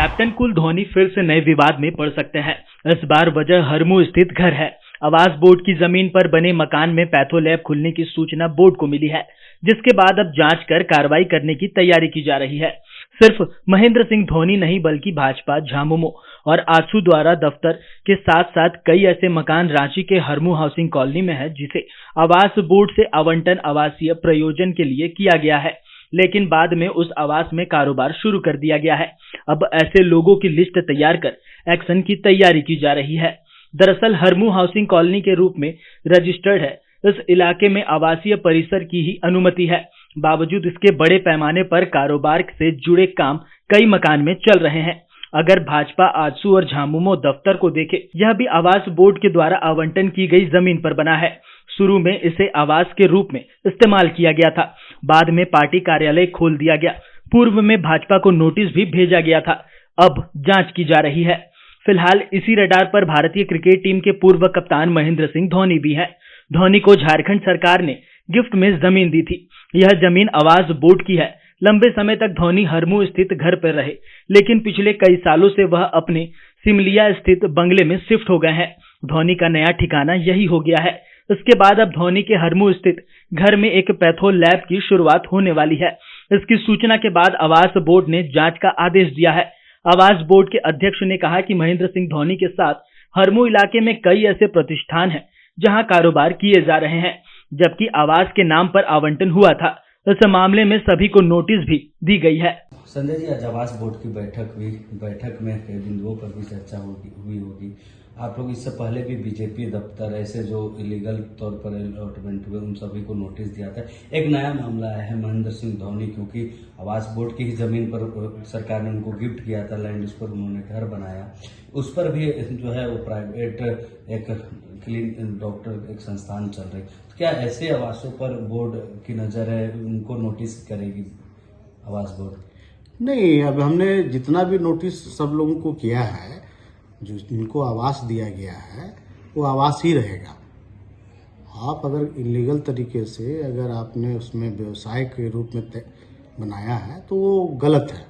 Captain cool Dhoni फिर से नए विवाद में पड़ सकते हैं। इस बार वजह हरमू स्थित घर है। आवास बोर्ड की जमीन पर बने मकान में पैथोलैब खुलने की सूचना बोर्ड को मिली है, जिसके बाद अब जांच कर कार्रवाई करने की तैयारी की जा रही है। सिर्फ महेंद्र सिंह धोनी नहीं बल्कि भाजपा, झामुमो और आजसू द्वारा दफ्तर के साथ साथ कई ऐसे मकान रांची के हरमू हाउसिंग कॉलोनी में है, जिसे आवास बोर्ड से आवंटन आवासीय प्रयोजन के लिए किया गया है, लेकिन बाद में उस आवास में कारोबार शुरू कर दिया गया है। अब ऐसे लोगों की लिस्ट तैयार कर एक्शन की तैयारी की जा रही है। दरअसल हरमू हाउसिंग कॉलोनी के रूप में रजिस्टर्ड है। इस इलाके में आवासीय परिसर की ही अनुमति है। बावजूद इसके बड़े पैमाने पर कारोबार से जुड़े काम कई मकान में चल रहे हैं। अगर भाजपा, आजसू और झामुमो दफ्तर को देखे, यह भी आवास बोर्ड के द्वारा आवंटन की गई जमीन पर बना है। शुरू में इसे आवास के रूप में इस्तेमाल किया गया था, बाद में पार्टी कार्यालय खोल दिया गया। पूर्व में भाजपा को नोटिस भी भेजा गया था। अब जांच की जा रही है। फिलहाल इसी रडार पर भारतीय क्रिकेट टीम के पूर्व कप्तान महेंद्र सिंह धोनी भी हैं। धोनी को झारखंड सरकार ने गिफ्ट में जमीन दी थी। यह जमीन आवास बोर्ड की है। लंबे समय तक धोनी हरमू स्थित घर पर रहे, लेकिन पिछले कई सालों से वह अपने सिमलिया स्थित बंगले में शिफ्ट हो गए हैं। धोनी का नया ठिकाना यही हो गया है। इसके बाद अब धोनी के हरमू स्थित घर में एक पैथो लैब की शुरुआत होने वाली है। इसकी सूचना के बाद आवास बोर्ड ने जांच का आदेश दिया है। आवास बोर्ड के अध्यक्ष ने कहा कि महेंद्र सिंह धोनी के साथ हरमू इलाके में कई ऐसे प्रतिष्ठान हैं जहां कारोबार किए जा रहे हैं, जबकि आवास के नाम पर आवंटन हुआ था। इस मामले में सभी को नोटिस भी दी गई है। संजय जी, आज आवास बोर्ड की बैठक में कई बिंदुओं पर भी चर्चा हुई होगी। आप लोग इससे पहले भी बीजेपी दफ्तर ऐसे जो इलीगल तौर पर अलॉटमेंट हुए उन सभी को नोटिस दिया था। एक नया मामला आया है महेंद्र सिंह धोनी, क्योंकि आवास बोर्ड की ही जमीन पर सरकार ने उनको गिफ्ट किया था लैंड, उस पर उन्होंने घर बनाया। उस पर भी जो है वो प्राइवेट एक क्लीन डॉक्टर एक संस्थान चल रही। तो क्या ऐसे आवासों पर बोर्ड की नजर है, उनको नोटिस करेगी आवास बोर्ड? नहीं, अब हमने जितना भी नोटिस सब लोगों को किया है, जो जिनको आवास दिया गया है वो आवास ही रहेगा। आप अगर इलीगल तरीके से अगर आपने उसमें व्यवसाय के रूप में बनाया है तो वो गलत है,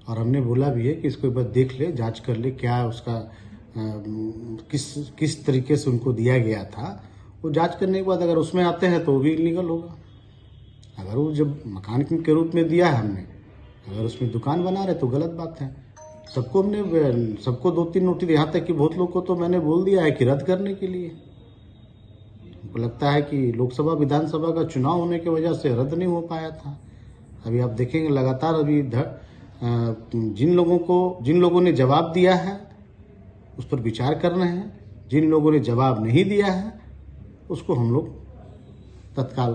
और हमने बोला भी है कि इसको एक बार देख ले, जांच कर ले, क्या उसका किस तरीके से उनको दिया गया था। वो जांच करने के बाद अगर उसमें आते हैं तो वो भी इलीगल होगा। अगर वो जब मकान के रूप में दिया है हमने, अगर उसमें दुकान बना रहे तो गलत बात है। सबको 2-3 नोटिस, यहाँ तक कि बहुत लोग को तो मैंने बोल दिया है कि रद्द करने के लिए। हमको लगता है कि लोकसभा विधानसभा का चुनाव होने की वजह से रद्द नहीं हो पाया था। अभी आप देखेंगे लगातार अभी जिन लोगों ने जवाब दिया है उस पर विचार कर रहे हैं। जिन लोगों ने जवाब नहीं दिया है उसको हम लोग तत्काल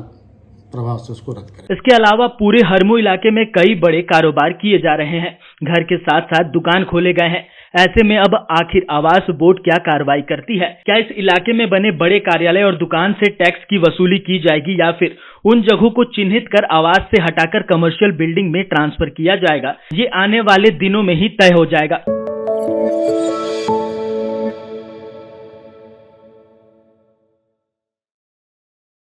प्रभाव से उसको रद्द करें। इसके अलावा पूरे हरमू इलाके में कई बड़े कारोबार किए जा रहे हैं। घर के साथ साथ दुकान खोले गए हैं। ऐसे में अब आखिर आवास बोर्ड क्या कार्रवाई करती है? क्या इस इलाके में बने बड़े कार्यालय और दुकान से टैक्स की वसूली की जाएगी, या फिर उन जगहों को चिन्हित कर आवास से हटाकर कमर्शियल बिल्डिंग में ट्रांसफर किया जाएगा? ये आने वाले दिनों में ही तय हो जाएगा।